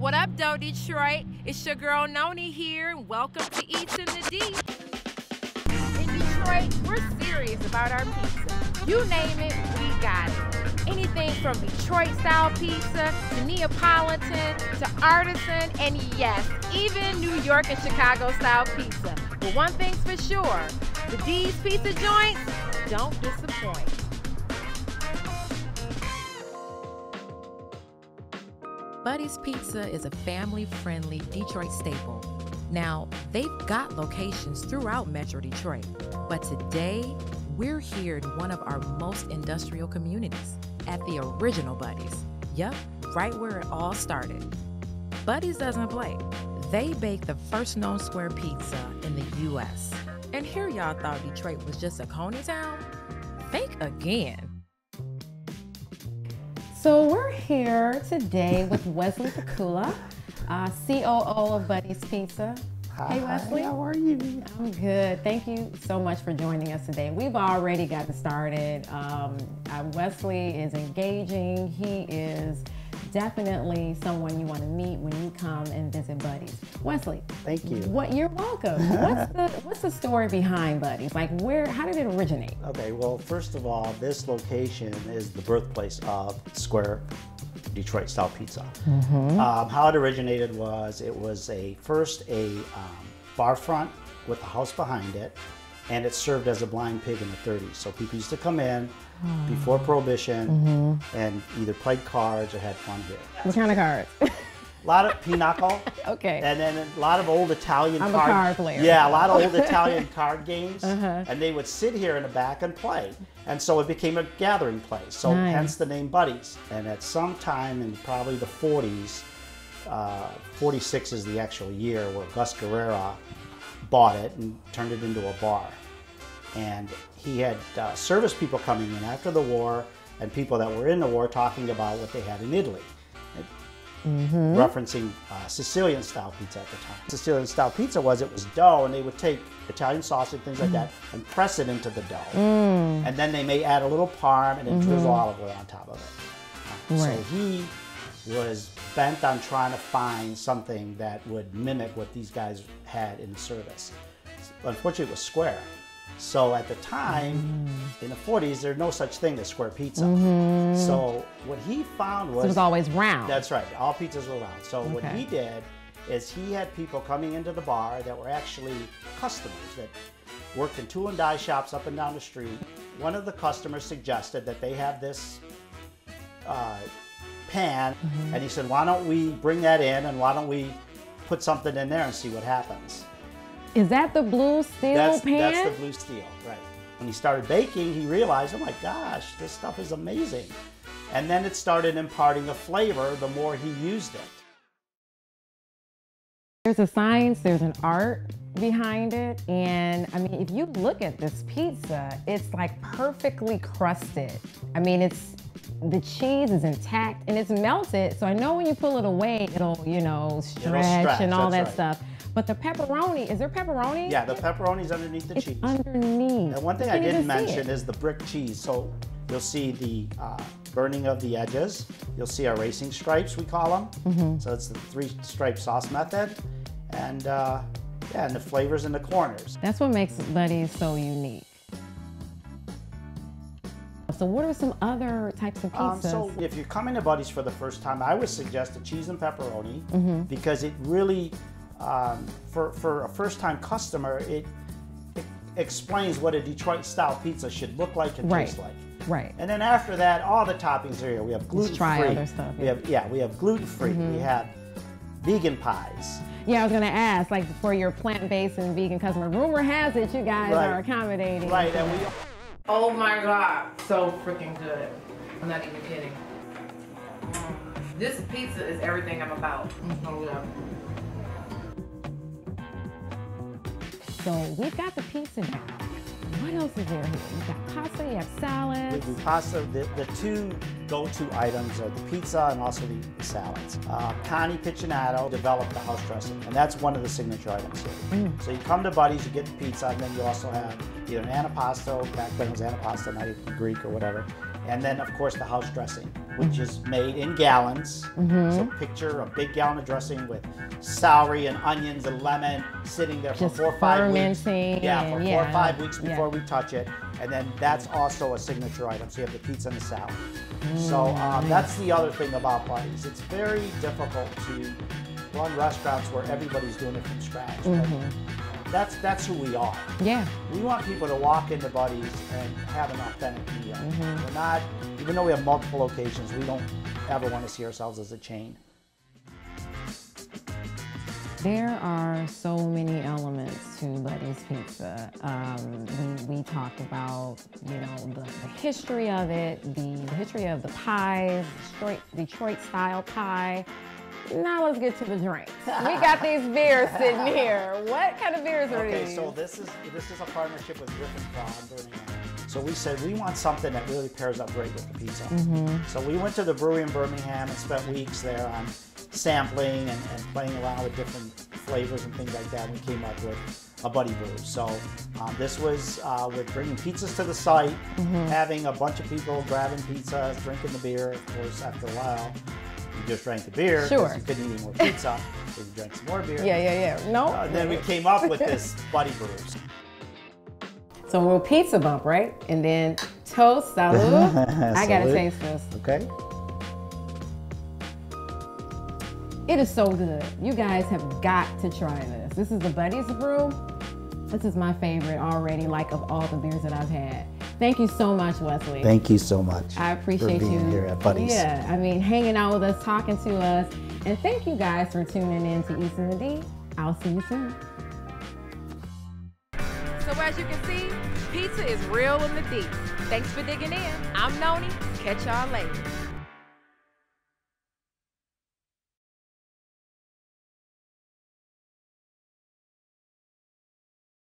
What up, though, Detroit? It's your girl Noni here, and welcome to Eats in the D. In Detroit, we're serious about our pizza. You name it, we got it. Anything from Detroit-style pizza to Neapolitan to artisan, and yes, even New York and Chicago-style pizza. But one thing's for sure, the D's pizza joints don't disappoint. Buddy's Pizza is a family-friendly Detroit staple. Now, they've got locations throughout Metro Detroit, but today, we're here in one of our most industrial communities, at the original Buddy's. Yep, right where it all started. Buddy's doesn't play. They bake the first known square pizza in the U.S. And here y'all thought Detroit was just a coney town? Think again. So we're here today with Wesley Pakula, COO of Buddy's Pizza. Hi, hey Wesley. how are you? I'm good. Thank you so much for joining us today. We've already gotten started. Wesley is engaging. He is definitely someone you want to meet when you come and visit Buddy's. Wesley. Thank you. You're welcome. What's the story behind Buddy's? Like how did it originate? Okay, well, first of all, this location is the birthplace of square Detroit style pizza. How it originated was first a bar front with a house behind it, and it served as a blind pig in the 30s. So people used to come in before Prohibition and either played cards or had fun here. What kind of cards? A lot of pinochle. Okay. And then a lot of old Italian I'm a card player. Yeah, a lot of old Italian card games. And they would sit here in the back and play. And so it became a gathering place. So hence the name Buddy's. And at some time in probably the 40s, 46 is the actual year where Gus Guerrera bought it and turned it into a bar. And he had service people coming in after the war and people that were in the war talking about what they had in Italy. Referencing Sicilian style pizza at the time. Sicilian style pizza was dough, and they would take Italian sausage, things like that, and press it into the dough. And then they may add a little parm and then drizzle olive oil on top of it. So he was bent on trying to find something that would mimic what these guys had in service. Unfortunately, it was square. So at the time, in the 40s, there's no such thing as square pizza. So what he found was... So it was always round. That's right. All pizzas were round. So what he did is he had people coming into the bar that were actually customers that worked in tool and die shops up and down the street. One of the customers suggested that they have this pan, and he said, why don't we bring that in and why don't we put something in there and see what happens? Is that the blue steel pan? That's the blue steel, right. When he started baking, he realized, oh my gosh, this stuff is amazing. And then it started imparting a flavor the more he used it. There's a science, there's an art behind it. And I mean, if you look at this pizza, it's like perfectly crusted. I mean, the cheese is intact and it's melted. So I know when you pull it away, it'll, you know, stretch and all that stuff. But the pepperoni, is there pepperoni? Yeah, the pepperoni's underneath the cheese. Underneath. And one thing I didn't mention is the brick cheese. So you'll see the burning of the edges. You'll see our racing stripes, we call them. So it's the 3-stripe sauce method. And yeah, and the flavors in the corners. That's what makes Buddy's so unique. So what are some other types of pizzas? So if you're coming to Buddy's for the first time, I would suggest a cheese and pepperoni because it really, for a first-time customer, it explains what a Detroit-style pizza should look like and taste like. Right. And then after that, all the toppings are here. We have gluten-free. Let's try other stuff. We have gluten-free. We have vegan pies. Yeah, I was going to ask, like, for your plant-based and vegan customer, rumor has it you guys are accommodating. Right, and we... Oh my God, so freaking good. I'm not even kidding. This pizza is everything I'm about. So we've got the pizza now. What else is there here? You've got pasta, you have salads. The pasta, the two go-to items are the pizza and also the salads. Connie Piccinatto developed the house dressing, and that's one of the signature items here. So you come to Buddy's, you get the pizza, and then you also have either an antipasto, back then it was antipasto, now you can Greek or whatever, And then, of course, the house dressing, which is made in gallons. So picture a big gallon of dressing with celery and onions and lemon sitting there for Just 4 or 5 weeks. fermenting Yeah, and- for 4 yeah, or 5 weeks yeah. before we touch it. And then that's also a signature item. So you have the pizza and the salad. So that's the other thing about Buddy's. It's very difficult to run restaurants where everybody's doing it from scratch. But that's who we are. Yeah. We want people to walk into Buddy's and have an authentic meal. We're not, even though we have multiple locations, we don't ever want to see ourselves as a chain. There are so many elements to Buddy's Pizza. We talked about, you know, the history of it, the history of the pies, Detroit style pie. Now let's get to the drinks. We got these beers sitting here. What kind of beers are these? Okay, so this is a partnership with Griffin Prague Birmingham. So we said we want something that really pairs up great with the pizza. So we went to the brewery in Birmingham and spent weeks there on sampling and playing around with different flavors and things like that. We came up with a Buddy Brew. So this was with bringing pizzas to the site, having a bunch of people grabbing pizzas, drinking the beer. Of course, after a while, you just drank the beer because you couldn't eat any more pizza. So you drank some more beer. Yeah. No. And then we came up with this Buddy Brew. So we'll pizza bump, right? And then toast, salud. I gotta taste this. Okay. It is so good. You guys have got to try this. This is the Buddy's Brew. This is my favorite already, like of all the beers that I've had. Thank you so much, Wesley. Thank you so much. I appreciate for being you here at Buddy's. Yeah, I mean, hanging out with us, talking to us. And thank you guys for tuning in to East in the D. I'll see you soon. So as you can see, pizza is real in the deep. Thanks for digging in. I'm Noni. Catch y'all later.